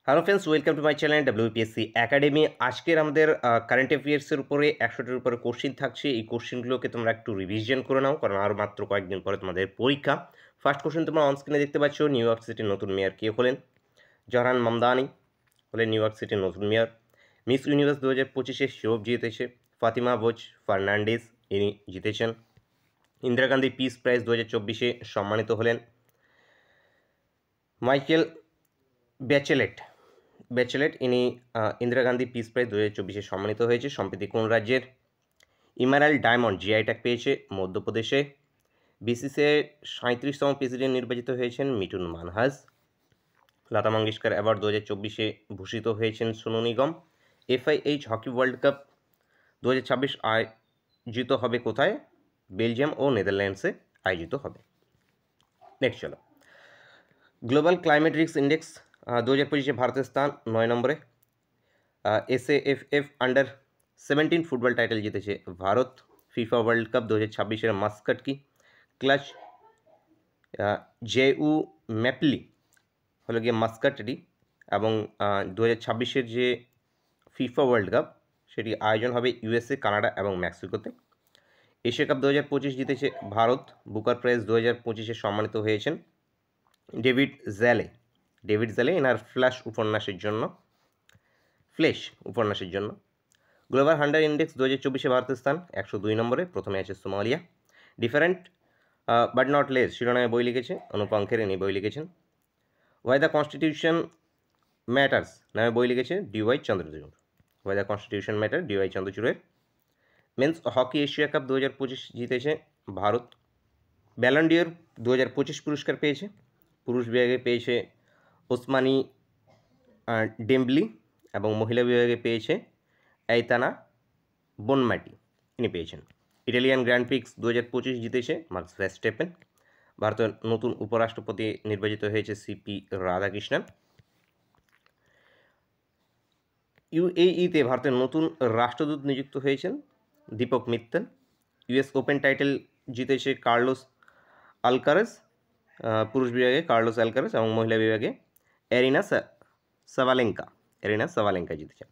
Hello friends, welcome to my channel WPSC academy. আজকের আমাদের current অ্যাফেয়ার্সের উপরে 100টার উপরে কোশ্চিন থাকছে। এই কোশ্চিনগুলোকে তোমরা একটু রিভিশন করে নাও, কারণ আর মাত্র কয়েকদিন পরে তোমাদের পরীক্ষা। ফার্স্ট কোশ্চেন তোমরা অনস্ক্রিনে দেখতে পাচ্ছ, নিউ ইয়র্ক সিটির নতুন মেয়র কে হলেন? জহরান মামদানি হলেন নিউ ইয়র্ক সিটির নতুন মেয়র। মিস ইউনিভার্স 2025-এ শিরোপ জিতেছে ফাতিমা বোজ ফার্নান্ডেজ, ইনি জিতেছেন। ইন্দিরা গান্ধী পিস প্রাইজ 2024-এ সম্মানিত হলেন মাইকেল ব্যাচেলেট, ইনি ইন্দিরা গান্ধী পিস প্রাইজ 2024-এ সম্মানিত হয়েছে। সম্প্রতি কোন রাজ্যের? ইমারাল্ড ডায়মন্ড জিআই ট্যাগ পেয়েছে মধ্যপ্রদেশে। বিসিসিআই 37তম প্রেসিডেন্ট নির্বাচিত হয়েছেন মিঠুন মানহাস। লতা মঙ্গেশকর অ্যাওয়ার্ড 2024-এ ভূষিত হয়েছেন Sonu Nigam. FIH hockey world cup 2026 আয়োজিত হবে কোথায়? বেলজিয়াম ও নেদারল্যান্ডসে আয়োজিত হবে। নেক্সট চলো, গ্লোবাল ক্লাইমেট রিস্ক ইন্ডেক্স 2025-এ ভারতের স্থান 9 নম্বরে। SAFF আন্ডার-17 ফুটবল টাইটেল জিতেছে ভারত। ফিফা ওয়ার্ল্ড কাপ 2026-এর মাস্কট কি? ক্লাচ জেউ ম্যাপলি হলো গিয়ে মাস্কট এটি। এবং 2026-এর যে ফিফা ওয়ার্ল্ড কাপ সেটি আয়োজন হবে USA, কানাডা এবং মেক্সিকোতে। এশিয়া কাপ 2025 জিতেছে ভারত। বুকার প্রাইজ 2025-এ সম্মানিত হয়েছেন ডেভিড জ্যালে এনার ফ্ল্যাশ উপন্যাসের জন্য। গ্লোবাল হান্ডার ইন্ডেক্স 2024-এ ভারতের স্থান 102 নম্বরে। প্রথমে আছে Somalia. Different but not less শিরোনামে বই লিখেছে অনুপম খের, ইনি বই লিখেছেন। ওয়াই দ্য কনস্টিটিউশন ম্যাটার্স নামে বই লিখেছে DY চন্দ্রচূড়ের। মেন্স হকি এশিয়া কাপ 2025 জিতেছে ভারত। ব্যালন ডি'র 2025 পুরস্কার পেয়েছে। পুরুষ বিভাগে পেয়েছে ওসমানী ডেম্বলি এবং মহিলা বিভাগে পেয়েছে এইতানা বনমাটি, ইনি পেয়েছেন। ইটালিয়ান গ্র্যান্ড প্রিক্স 2025 জিতেছে মার্কস ভার্স্টেপেন। ভারতের নতুন উপরাষ্ট্রপতি নির্বাচিত হয়েছে CP রাধাকৃষ্ণন। UAE-তে ভারতের নতুন রাষ্ট্রদূত নিযুক্ত হয়েছেন Deepak Mittal. US open title জিতেছে কার্লোস আলকারাজ, পুরুষ বিভাগে কার্লোস আলকারাজ এবং মহিলা বিভাগে এরিনা সাভালেঙ্কা জিতেছে।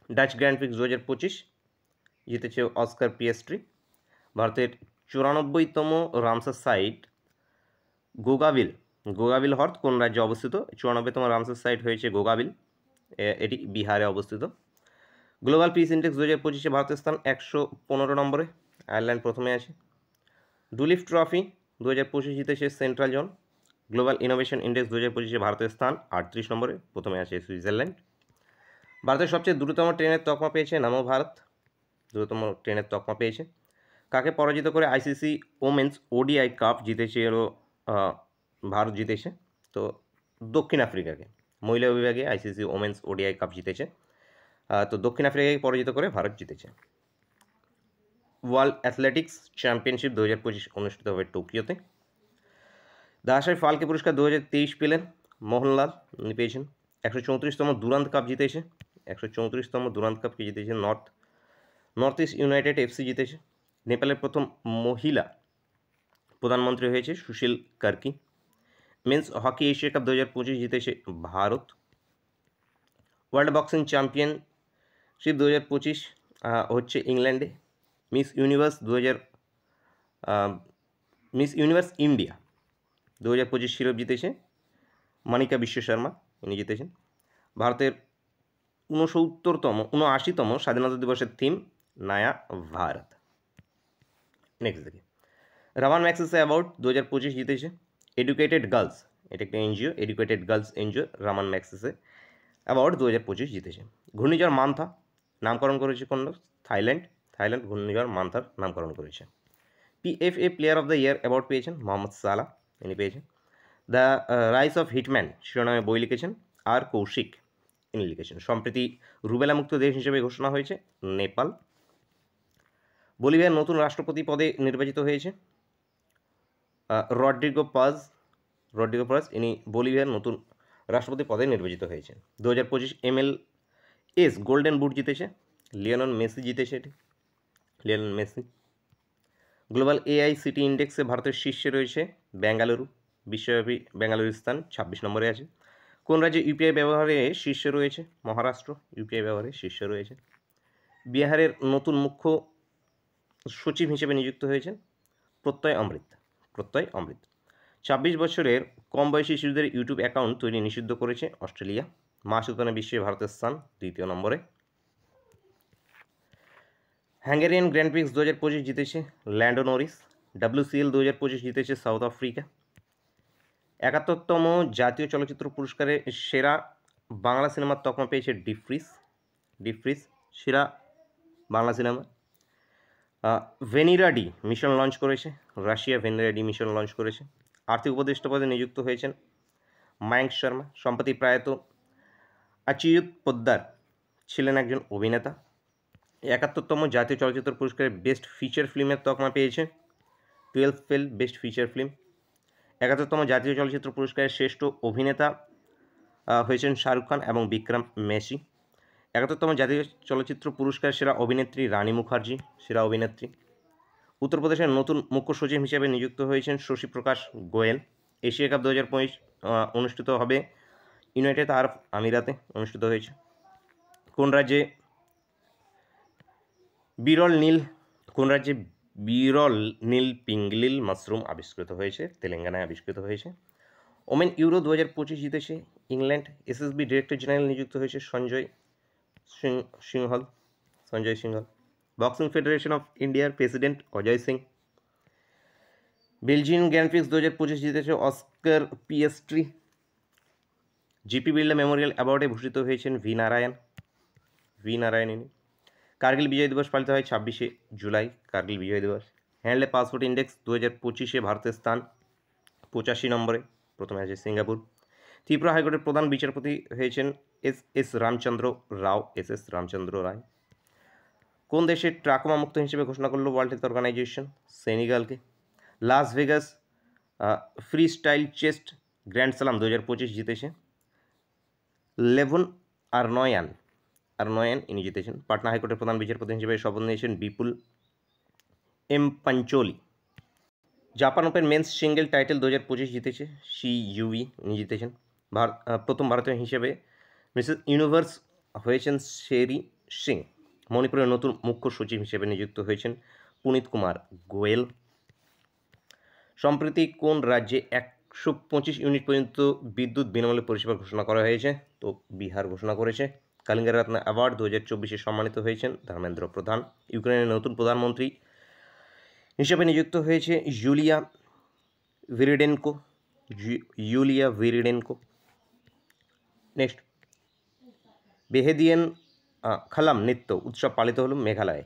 ডাচ গ্র্যান্ড প্রিক্স 2025 জিতেছে অস্কার পিয়াস্ট্রি। ভারতের 94তম রামসার সাইট গোগাবিল হ্রদ কোন রাজ্যে অবস্থিত? 94তম রামসার সাইট হয়েছে গোগাবিল, এটি বিহারে অবস্থিত। গ্লোবাল পিস ইন্ডেক্স 2025-এ ভারতের স্থান 115 নম্বরে। আয়ারল্যান্ড প্রথমে আছে। ডুলিফ ট্রফি 2025 জিতেছে central zone. Global innovation index 2025-এ ভারতের স্থান 38 নম্বরে। প্রথমে আছে সুইজারল্যান্ড। ভারতের সবচেয়ে দ্রুততম ট্রেনের তকমা পেয়েছে নামো ভারত, দ্রুততম ট্রেনের তকমা পেয়েছে। কাকে পরাজিত করে ICC ওমেন্স ODI কাপ জিতেছে? এরও ভারত জিতেছে। তো দক্ষিণ আফ্রিকাকে মহিলা বিভাগে ICC ওমেন্স ODI কাপ জিতেছে। তো দক্ষিণ আফ্রিকাকে পরাজিত করে ভারত জিতেছে। ওয়ার্ল্ড অ্যাথলেটিক্স চ্যাম্পিয়নশিপ 2025 অনুষ্ঠিত হবে টোকিওতে। দাসাই ফালকে পুরস্কার 2023 পেলেন মোহনলাল, উনি পেয়েছেন। 134তম দুরান্ত কাপ জিতেছে। 134তম দুরান্ত কাপকে জিতেছে নর্থ ইস্ট ইউনাইটেড FC জিতেছে। নেপালের প্রথম মহিলা প্রধানমন্ত্রী হয়েছে Sushila Karki. Men's hockey Asia cup 2025 জিতেছে ভারত। ওয়ার্ল্ড বক্সিং চ্যাম্পিয়নশিপ 2025 হচ্ছে ইংল্যান্ডে। মিস ইউনিভার্স ইন্ডিয়া 2025 শিরোপ জিতেছে মানিকা বিশ্ব শর্মা, ইনি জিতেছেন। ভারতের 79তম স্বাধীনতা দিবসের থিম নয়া ভারত। নেক্সট দেখি, রামান ম্যাগসেসে অ্যাওয়ার্ড 2025 জিতেছে এডুকেটেড গার্লস, এটা একটা NGO, educated girls NGO Raman Magsaysay award 2025 জিতেছে। ঘূর্ণিঝড় মান্থা নামকরণ করেছে কোন? থাইল্যান্ড ঘূর্ণিঝড় মান্থার নামকরণ করেছে। PFA player of the year award পেয়েছেন মোহাম্মদ সালাহ, ইনি পেয়েছেন। দ্য রাইস অফ হিটম্যান শিরোনামে বই লিখেছেন আর কৌশিক, ইনি লিখেছেন। সম্প্রতি রুবেলা মুক্ত দেশ হিসেবে ঘোষণা হয়েছে নেপাল। বলিভিয়ার নতুন রাষ্ট্রপতি পদে নির্বাচিত হয়েছে রড্রিগো পাজ, ইনি বলিভিয়ার নতুন রাষ্ট্রপতি পদে নির্বাচিত হয়েছে। 2025 MLS গোল্ডেন বুট জিতেছে লিওনেল মেসি জিতেছে এটি, লিওনেল মেসি। গ্লোবাল AICT ইন্ডেক্সে ভারতের শীর্ষে রয়েছে বেঙ্গালুরু, বিশ্বব্যাপী বেঙ্গালুরুর স্থান 26 নম্বরে আছে। কোন রাজ্যে ইউপিআই ব্যবহারে শীর্ষে রয়েছে? মহারাষ্ট্র ইউপিআই ব্যবহারে শীর্ষে রয়েছে। বিহারের নতুন মুখ্য সচিব হিসেবে নিযুক্ত হয়েছেন প্রত্যয় অমৃত। 26 বছরের কম বয়সী শিশুদের ইউটিউব অ্যাকাউন্ট তৈরি নিষিদ্ধ করেছে অস্ট্রেলিয়া। মাছ উৎপাদনে বিশ্বে ভারতের স্থান 2য় নম্বরে। হাঙ্গেরিয়ান গ্র্যান্ড প্রিক্স 2025 জিতেছে ল্যান্ডো নরিস। WCL 2025 জিতেছে সাউথ আফ্রিকা। 71তম জাতীয় চলচ্চিত্র পুরস্কারে সেরা বাংলা সিনেমার তকমা পেয়েছে ডিপ ফ্রিজ সেরা বাংলা সিনেমা। ভেনিরা ডি মিশন লঞ্চ করেছে রাশিয়া। ভেনিরা ডি মিশন লঞ্চ করেছে। আর্থিক উপদেষ্টা পদে নিযুক্ত হয়েছেন মায়াঙ্ক শর্মা। সম্প্রতি প্রয়াত অচ্যুত পোদ্দার ছিলেন একজন অভিনেতা। 71তম জাতীয় চলচ্চিত্র পুরস্কারে বেস্ট ফিচার ফিল্মের তকমা পেয়েছে 12 ফেল বেস্ট ফিচার ফিল্ম। 71তম জাতীয় চলচ্চিত্র পুরস্কারের শ্রেষ্ঠ অভিনেতা হয়েছেন শাহরুখ খান এবং বিক্রম মেসি। 71তম জাতীয় চলচ্চিত্র পুরস্কার সেরা অভিনেত্রী রানী মুখার্জি সেরা অভিনেত্রী। উত্তরপ্রদেশের নতুন মুখ্য সচিব হিসেবে নিযুক্ত হয়েছেন শশী প্রকাশ গোয়েল। এশিয়া কাপ 2025 অনুষ্ঠিত হবে ইউনাইটেড আরব আমিরাতে অনুষ্ঠিত হয়েছে। কোন রাজ্যে বিরল নীল পিঙ্গলিল মাশরুম আবিষ্কৃত হয়েছে? তেলেঙ্গানায় আবিষ্কৃত হয়েছে। ওমেন ইউরো 2025 জিতেছে ইংল্যান্ড। এসএসবি ডিরেক্টর জেনারেল নিযুক্ত হয়েছে Sanjay Singhal. Boxing federation of ইন্ডিয়ার president Ajay Singh. Belgian grand Prix 2025 জিতেছে Oscar Piastri. GP Birla memorial অ্যাওয়ার্ডে ভূষিত হয়েছেন ভি নারায়ণ। কার্গিল বিজয় দিবস পালিত হয় 26শে জুলাই। কার্গিল বিজয় দিবস। হ্যান্ডলে পাসপোর্ট ইন্ডেক্স 2025-এ ভারতের স্থান 85 নম্বরে। প্রথমে আছে সিঙ্গাপুর। ত্রিপুরা হাইকোর্টের প্রধান বিচারপতি হয়েছেন এস রামচন্দ্র রায়। কোন দেশের ট্রাকোমা মুক্ত হিসেবে ঘোষণা করল ওয়ার্ল্ড হেলথ অর্গানাইজেশন? সেনেগালকে। Las Vegas freestyle chess grand slam 2025 জিতেছে লেভন আরনয়ান ইনি জিতেছেন। পাটনা হাইকোর্টের প্রধান বিচারপতি হিসেবে শপথ নিয়েছেন Vipul M Pancholi. Japan open men's single title 2025 জিতেছে শি ইউই ইনি জিতেছেন। প্রথম ভারতীয় হিসেবে মিসেস ইউনিভার্স হয়েছেন শেরি সিং। মণিপুরের নতুন মুখ্য সচিব হিসেবে নিযুক্ত হয়েছেন পুনীত কুমার গোয়েল। সম্প্রতি কোন রাজ্যে 125 ইউনিট পর্যন্ত বিদ্যুৎ বিনামূল্যে পরিষেবা ঘোষণা করা হয়েছে? তো বিহার ঘোষণা করেছে। কালিঙ্গা রত্ন অ্যাওয়ার্ড 2024-এ সম্মানিত হয়েছেন ধর্মেন্দ্র প্রধান। ইউক্রেনের নতুন প্রধানমন্ত্রী হিসেবে নিযুক্ত হয়েছে ইউলিয়া ভিরিডেনকো। নেক্সট, বেহেদিয়ান খালাম নৃত্য উৎসব পালিত হল মেঘালয়ে।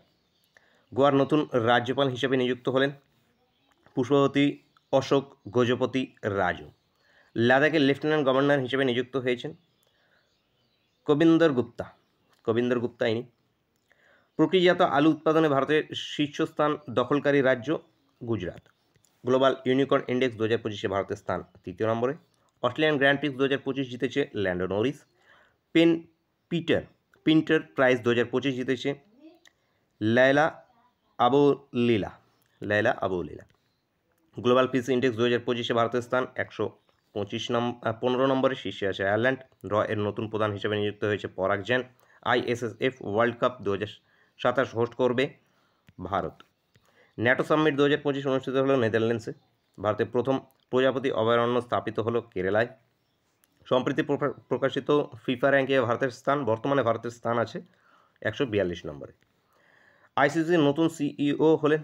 গোয়ার নতুন রাজ্যপাল হিসেবে নিযুক্ত হলেন পুষ্পবতী অশোক গজপতি রাজু। লাদাখের লেফটেন্যান্ট গভর্নর হিসেবে নিযুক্ত হয়েছেন কবিন্দর গুপ্তা ইনি। প্রক্রিয়াজাত আলু উৎপাদনে ভারতের শীর্ষস্থান দখলকারী রাজ্য গুজরাট। গ্লোবাল ইউনিকর্ন ইন্ডেক্স 2025-এ ভারতের স্থান 3য় নম্বরে। অস্ট্রেলিয়ান গ্র্যান্ড প্রিক্স 2025 জিতেছে ল্যান্ডো নরিস। পিন্টার প্রাইজ 2025 জিতেছে লায়লা আবুলীলা। গ্লোবাল পিস ইন্ডেক্স 2025-এ ভারতের স্থান 115 নম্বরে। শীর্ষে আছে আয়ারল্যান্ড। এর নতুন প্রধান হিসেবে নিযুক্ত হয়েছে পরাগ Jain. ISSF world cup 2027 host করবে ভারত। ন্যাটো সামিট 2025 অনুষ্ঠিত হলো নেদারল্যান্ডসে। ভারতের প্রথম প্রজাপতি অভয়ারণ্য স্থাপিত হলো কেরালায়। সম্প্রতি প্রকাশিত ফিফা র্যাঙ্কে বর্তমানে ভারতের স্থান আছে 142 নম্বরে। ICCর নতুন CEO হলেন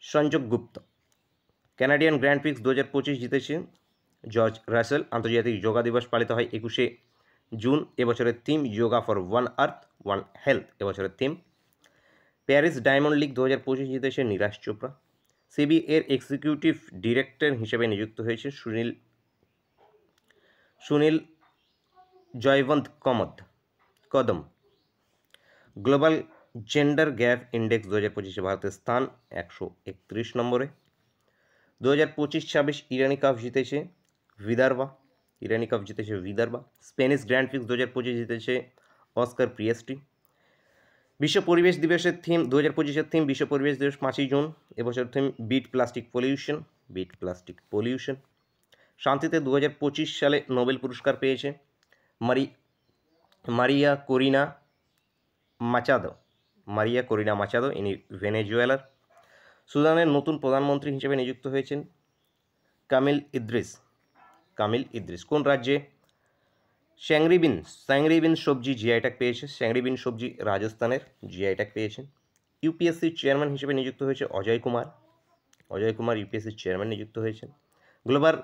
সঞ্জয় গুপ্ত। কানাডিয়ান গ্র্যান্ড প্রিক্স 2025 জিতেছে জর্জ রাসেল। আন্তর্জাতিক যোগা দিবস পালিত হয় 21শে জুন। এবছরের theme yoga for one earth one health এবছরের থিম। প্যারিস ডায়মন্ড লিগ 2025 জিতেছে নীরাজ চোপড়া। সিবি এর এক্সিকিউটিভ ডিরেক্টর হিসেবে নিযুক্ত হয়েছে সুনীল জয়বন্ত কদম। গ্লোবাল জেন্ডার গ্যাপ ইন্ডেক্স 2025-এ ভারতের স্থান 131 নম্বরে। 2025-26 ইরানি কাপ জিতেছে বিদার্বা। স্প্যানিশ গ্র্যান্ড প্রিক্স 2025 জিতেছে অস্কার পিয়েস্ট্রি। বিশ্ব পরিবেশ দিবসের থিম 2025-এর থিম বিশ্ব পরিবেশ দিবস 5ই জুন। এবছর থিম বিট প্লাস্টিক পলিউশন। শান্তিতে 2025 সালে নোবেল পুরস্কার পেয়েছে মারিয়া করিনা মাচাদো ইনি ভেনেজুয়েলার। সুদানের নতুন প্রধানমন্ত্রী হিসেবে নিযুক্ত হয়েছেন কামিল ইদ্রিস। কোন রাজ্যে স্যাংরি বিন সবজি জিআই ট্যাগ পেয়েছে? স্যাংরি বিন সবজি রাজস্থানের জিআই ট্যাগ পেয়েছেন। ইউপিএসসির চেয়ারম্যান হিসেবে নিযুক্ত হয়েছে অজয় কুমার ইউপিএসসির চেয়ারম্যান নিযুক্ত হয়েছেন। গ্লোবাল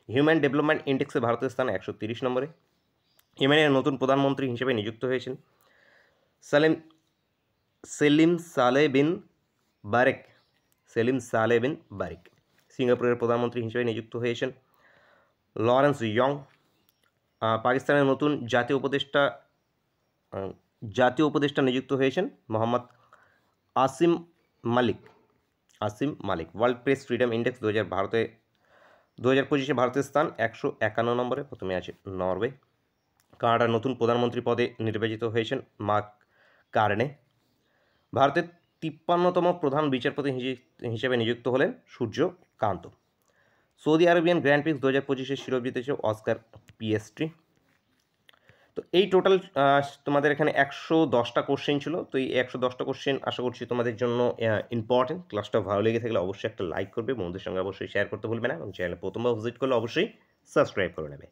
হিউম্যান ডেভেলপমেন্ট ইন্ডেক্সে ভারতের স্থান 130 নম্বরে। ইয়েমেনের নতুন প্রধানমন্ত্রী হিসেবে নিযুক্ত হয়েছেন সেলিম সালেহ বিন বারেক। সিঙ্গাপুরের প্রধানমন্ত্রী হিসেবে নিযুক্ত হয়েছেন লরেন্স ইয়ং। পাকিস্তানের নতুন জাতীয় উপদেষ্টা নিযুক্ত হয়েছেন মোহাম্মদ আসিম মালিক। ওয়ার্ল্ড প্রেস ফ্রিডম ইন্ডেক্স 2025 ভারতের স্থান 151 নম্বরে। প্রথমে আছে নরওয়ে। কানাডার নতুন প্রধানমন্ত্রী পদে নির্বাচিত হয়েছেন মার্ক কার্নে। ভারতের 53তম প্রধান বিচারপতি হিসেবে নিযুক্ত হলেন Suryakant. Saudi Arabian Grand Prix 2025 শিরোপা জিতেছে অস্কার পিএস্ট্রি। তো এই টোটাল তোমাদের এখানে 110টা কোশ্চেন ছিল। তো এই 110টা কোশ্চেন আশা করছি তোমাদের জন্য ইম্পর্টেন্ট। ক্লাসটা ভালো লেগে থাকলে অবশ্যই একটা লাইক করবে, বন্ধুদের সঙ্গে অবশ্যই শেয়ার করতে ভুলবে না, এবং চ্যানেলে প্রথমবার ভিজিট করলে অবশ্যই সাবস্ক্রাইব করে নেবে।